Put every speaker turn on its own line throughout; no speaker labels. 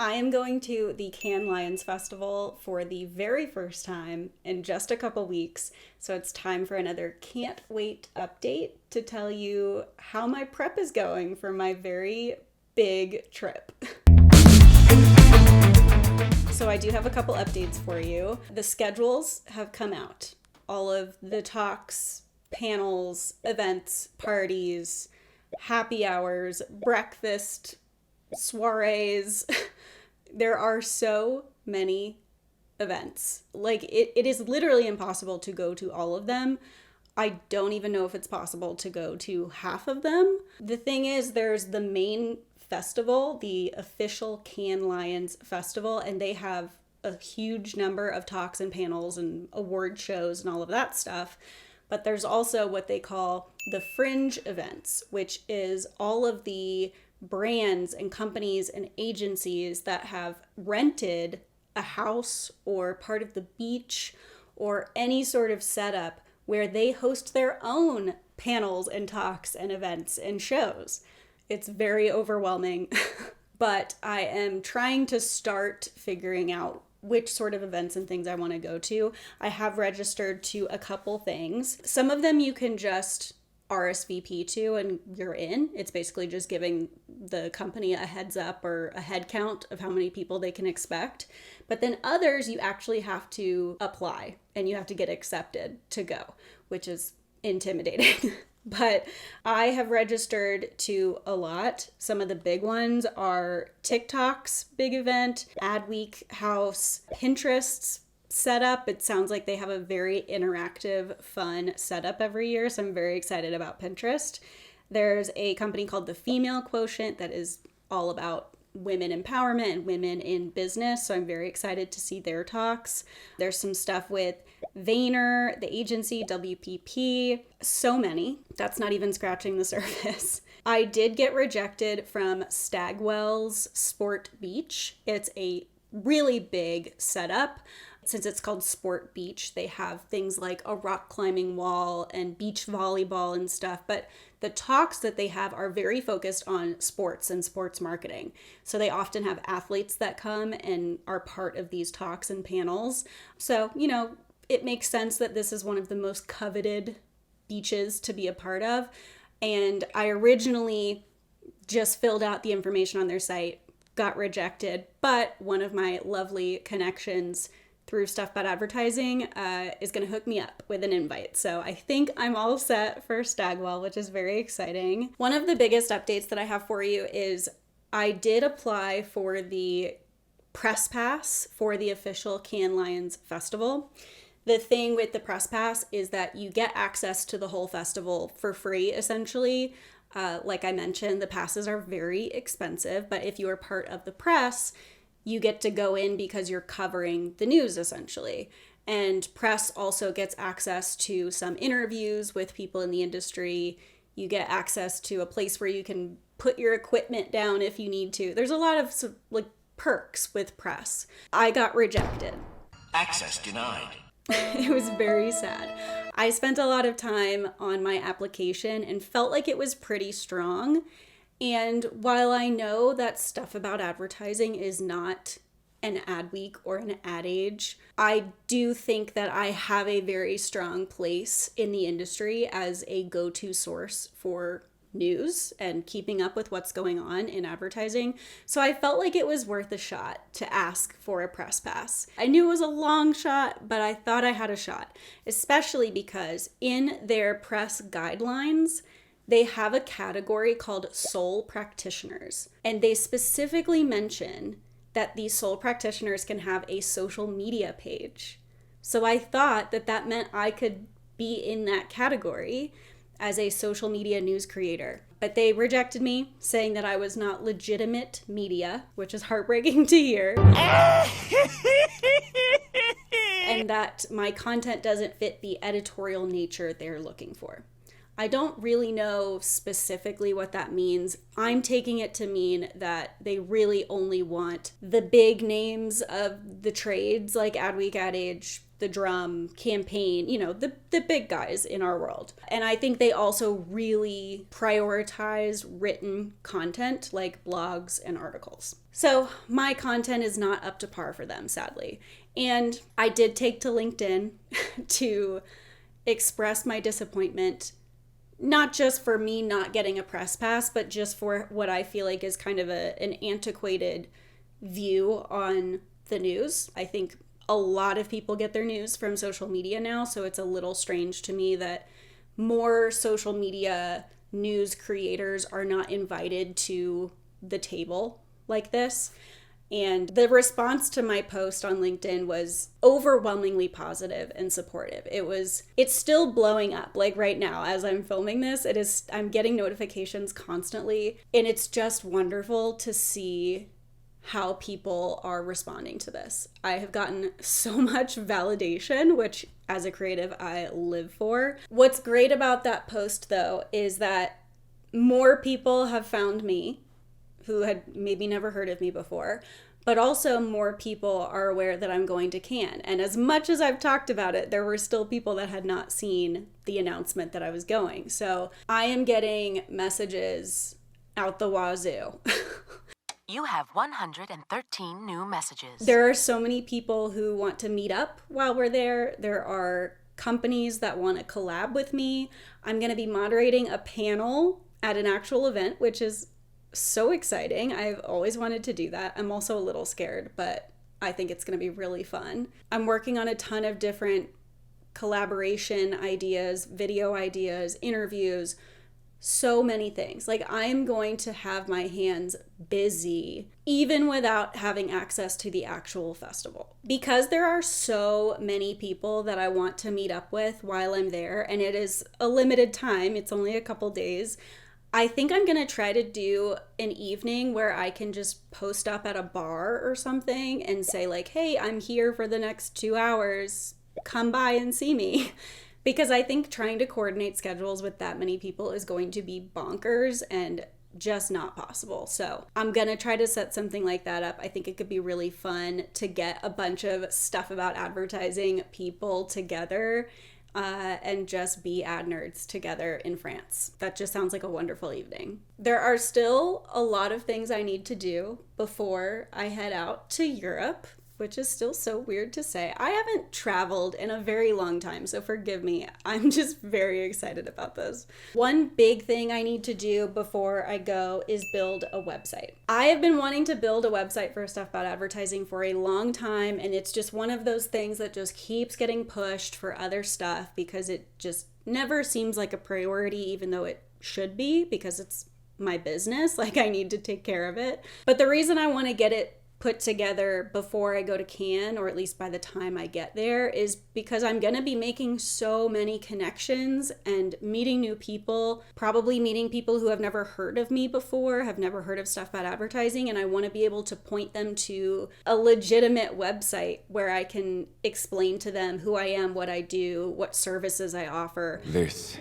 I am going to the Cannes Lions Festival for the very first time in just a couple weeks, so it's time for another can't wait update to tell you how my prep is going for my very big trip. So I do have a couple updates for you. The schedules have come out. All of the talks, panels, events, parties, happy hours, breakfast, soirees. There are so many events. Like, it is literally impossible to go to all of them. I don't even know if it's possible to go to half of them. The thing is, there's the main festival, the official Cannes Lions Festival, and they have a huge number of talks and panels and award shows and all of that stuff. But there's also what they call the fringe events, which is all of the brands and companies and agencies that have rented a house or part of the beach or any sort of setup where they host their own panels and talks and events and shows. It's very overwhelming, but I am trying to start figuring out which sort of events and things I want to go to. I have registered to a couple things. Some of them you can just RSVP to and you're in. It's basically just giving the company a heads up or a head count of how many people they can expect. But then others you actually have to apply and you have to get accepted to go, which is intimidating. But I have registered to a lot. Some of the big ones are TikTok's big event, Adweek House, Pinterest's setup. It sounds like they have a very interactive, fun setup every year, so I'm very excited about Pinterest. There's a company called the Female Quotient that is all about women empowerment and women in business, so I'm very excited to see their talks. There's some stuff with Vayner, the agency, WPP, so many. That's not even scratching the surface. I did get rejected from Stagwell's Sport Beach. It's a really big setup. Since it's called Sport Beach, they have things like a rock climbing wall and beach volleyball and stuff, but the talks that they have are very focused on sports and sports marketing. So they often have athletes that come and are part of these talks and panels. So, it makes sense that this is one of the most coveted beaches to be a part of. And I originally just filled out the information on their site, got rejected, but one of my lovely connections through Stuff About Advertising is going to hook me up with an invite. So I think I'm all set for Stagwell, which is very exciting. One of the biggest updates that I have for you is I did apply for the press pass for the official Cannes Lions Festival. The thing with the press pass is that you get access to the whole festival for free, essentially. Like I mentioned, the passes are very expensive, but if you are part of the press, you get to go in because you're covering the news, essentially. And press also gets access to some interviews with people in the industry. You get access to a place where you can put your equipment down if you need to. There's a lot of perks with press. I got rejected.
Access denied.
It was very sad. I spent a lot of time on my application and felt like it was pretty strong. And while I know that Stuff About Advertising is not an ad week or an ad age, I do think that I have a very strong place in the industry as a go-to source for news and keeping up with what's going on in advertising. So I felt like it was worth a shot to ask for a press pass. I knew it was a long shot, but I thought I had a shot, especially because in their press guidelines, they have a category called sole practitioners, and they specifically mention that these sole practitioners can have a social media page. So I thought that meant I could be in that category as a social media news creator. But they rejected me, saying that I was not legitimate media, which is heartbreaking to hear, and that my content doesn't fit the editorial nature they're looking for. I don't really know specifically what that means. I'm taking it to mean that they really only want the big names of the trades like Adweek, Ad Age, The Drum, Campaign, the big guys in our world. And I think they also really prioritize written content like blogs and articles. So my content is not up to par for them, sadly. And I did take to LinkedIn to express my disappointment, not just for me not getting a press pass, but just for what I feel like is kind of an antiquated view on the news. I think a lot of people get their news from social media now, so it's a little strange to me that more social media news creators are not invited to the table like this. And the response to my post on LinkedIn was overwhelmingly positive and supportive. It's still blowing up. Like right now, as I'm filming this, I'm getting notifications constantly. And it's just wonderful to see how people are responding to this. I have gotten so much validation, which as a creative, I live for. What's great about that post though, is that more people have found me who had maybe never heard of me before, but also more people are aware that I'm going to Cannes. And as much as I've talked about it, there were still people that had not seen the announcement that I was going. So I am getting messages out the wazoo.
You have 113 new messages.
There are so many people who want to meet up while we're there. There are companies that want to collab with me. I'm going to be moderating a panel at an actual event, which is so exciting. I've always wanted to do that. I'm also a little scared, but I think it's going to be really fun. I'm working on a ton of different collaboration ideas, video ideas, interviews, so many things. Like I'm going to have my hands busy even without having access to the actual festival. Because there are so many people that I want to meet up with while I'm there, and it is a limited time, it's only a couple days, I think I'm going to try to do an evening where I can just post up at a bar or something and say like, hey, I'm here for the next 2 hours, come by and see me. Because I think trying to coordinate schedules with that many people is going to be bonkers and just not possible. So I'm going to try to set something like that up. I think it could be really fun to get a bunch of stuff about advertising people together and just be ad nerds together in France. That just sounds like a wonderful evening. There are still a lot of things I need to do before I head out to Europe, which is still so weird to say. I haven't traveled in a very long time, so forgive me. I'm just very excited about this. One big thing I need to do before I go is build a website. I have been wanting to build a website for Stuff About Advertising for a long time, and it's just one of those things that just keeps getting pushed for other stuff because it just never seems like a priority, even though it should be, because it's my business. Like I need to take care of it. But the reason I want to get it put together before I go to Cannes, or at least by the time I get there, is because I'm going to be making so many connections and meeting new people, probably meeting people who have never heard of me before, have never heard of Stuff About Advertising, and I want to be able to point them to a legitimate website where I can explain to them who I am, what I do, what services I offer.
This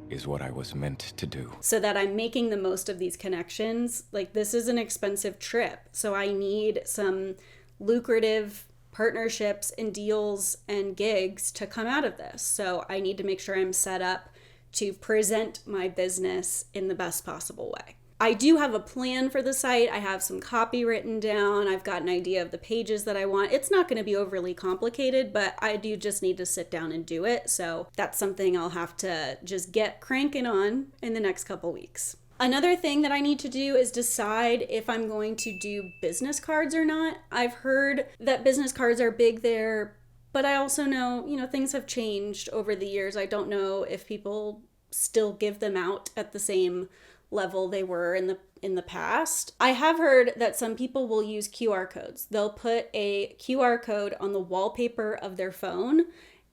is what I was meant to do.
So that I'm making the most of these connections. Like this is an expensive trip, so I need some lucrative partnerships and deals and gigs to come out of this. So I need to make sure I'm set up to present my business in the best possible way. I do have a plan for the site. I have some copy written down. I've got an idea of the pages that I want. It's not going to be overly complicated, but I do just need to sit down and do it. So that's something I'll have to just get cranking on in the next couple weeks. Another thing that I need to do is decide if I'm going to do business cards or not. I've heard that business cards are big there, but I also know, things have changed over the years. I don't know if people still give them out at the same level they were in the past. I have heard that some people will use QR codes. They'll put a QR code on the wallpaper of their phone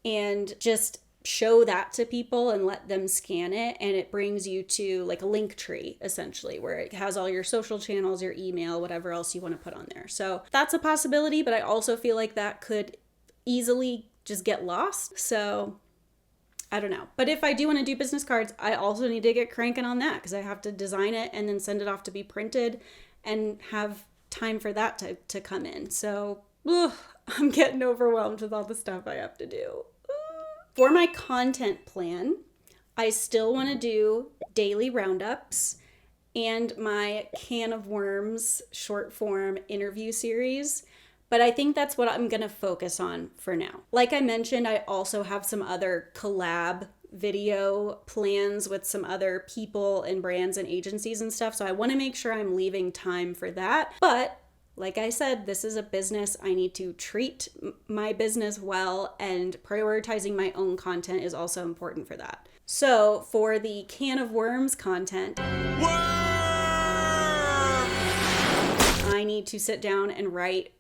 and just show that to people and let them scan it, and it brings you to like a link tree essentially, where it has all your social channels, your email, whatever else you want to put on there. So that's a possibility, but I also feel like that could easily just get lost. So I don't know. But if I do want to do business cards, I also need to get cranking on that because I have to design it and then send it off to be printed and have time for that to come in. So I'm getting overwhelmed with all the stuff I have to do. For my content plan, I still want to do daily roundups and my Can of Worms short form interview series. But I think that's what I'm going to focus on for now. Like I mentioned, I also have some other collab video plans with some other people and brands and agencies and stuff. So I want to make sure I'm leaving time for that. But like I said, this is a business. I need to treat my business well, and prioritizing my own content is also important for that. So for the Can of Worms content, I need to sit down and write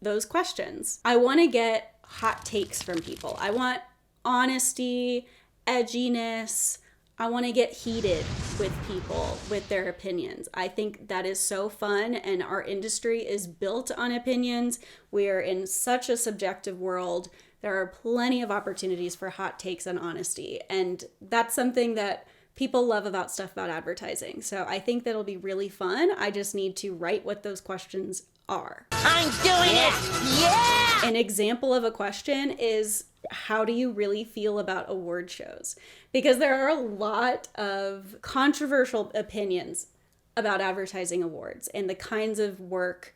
those questions. I want to get hot takes from people. I want honesty, edginess. I want to get heated with people with their opinions. I think that is so fun, and our industry is built on opinions. We are in such a subjective world. There are plenty of opportunities for hot takes and honesty, and that's something that people love about stuff about advertising. So I think that'll be really fun. I just need to write what those questions are.
I'm doing it! Yeah!
An example of a question is, how do you really feel about award shows? Because there are a lot of controversial opinions about advertising awards and the kinds of work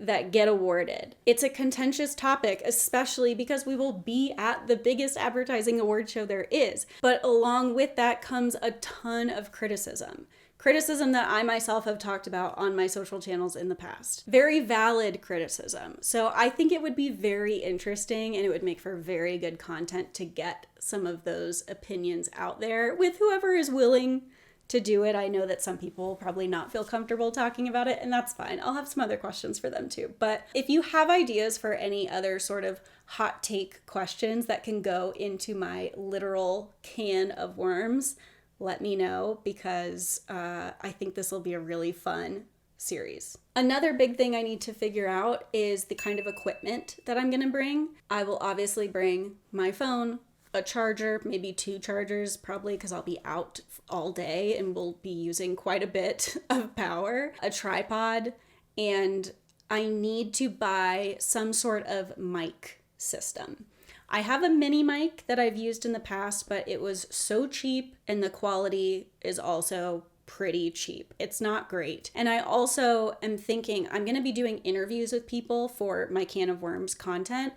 that get awarded. It's a contentious topic, especially because we will be at the biggest advertising award show there is. But along with that comes a ton of criticism. Criticism that I myself have talked about on my social channels in the past. Very valid criticism. So I think it would be very interesting, and it would make for very good content to get some of those opinions out there with whoever is willing to do it. I know that some people will probably not feel comfortable talking about it, and that's fine. I'll have some other questions for them too. But if you have ideas for any other sort of hot take questions that can go into my literal can of worms, let me know, because I think this will be a really fun series. Another big thing I need to figure out is the kind of equipment that I'm gonna bring. I will obviously bring my phone, a charger, maybe 2 chargers probably, because I'll be out all day and will be using quite a bit of power, a tripod, and I need to buy some sort of mic system. I have a mini mic that I've used in the past, but it was so cheap, and the quality is also pretty cheap. It's not great. And I also am thinking I'm going to be doing interviews with people for my Can of Worms content,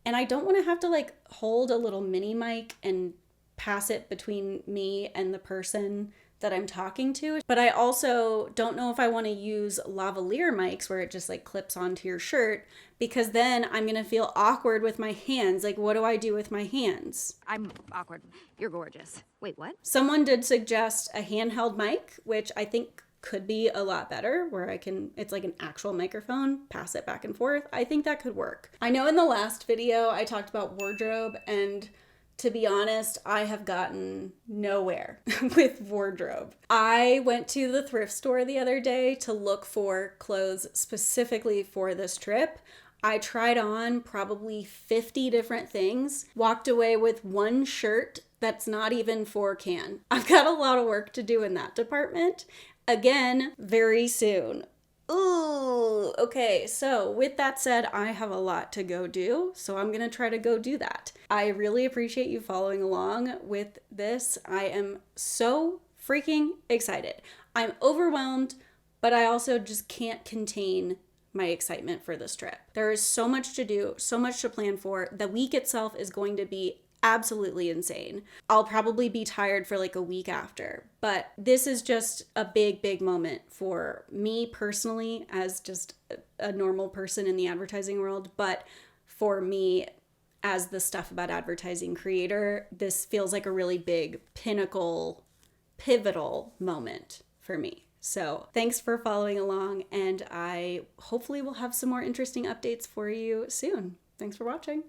and I don't want to have to like hold a little mini mic and pass it between me and the person that I'm talking to. But I also don't know if I want to use lavalier mics where it just like clips onto your shirt, because then I'm going to feel awkward with my hands. Like, what do I do with my hands?
I'm awkward. You're gorgeous. Wait, what?
Someone did suggest a handheld mic, which I think could be a lot better, where it's like an actual microphone, pass it back and forth. I think that could work. I know in the last video I talked about wardrobe, and to be honest, I have gotten nowhere with wardrobe. I went to the thrift store the other day to look for clothes specifically for this trip. I tried on probably 50 different things, walked away with one shirt that's not even for Cannes. I've got a lot of work to do in that department. Again, very soon. Ooh, okay, so with that said, I have a lot to go do, so I'm gonna try to go do that. I really appreciate you following along with this. I am so freaking excited. I'm overwhelmed, but I also just can't contain my excitement for this trip. There is so much to do, so much to plan for. The week itself is going to be absolutely insane. I'll probably be tired for like a week after, but this is just a big, big moment for me personally as just a normal person in the advertising world. But for me as the Stuff About Advertising creator, this feels like a really big pinnacle, pivotal moment for me. So thanks for following along, and I hopefully will have some more interesting updates for you soon. Thanks for watching.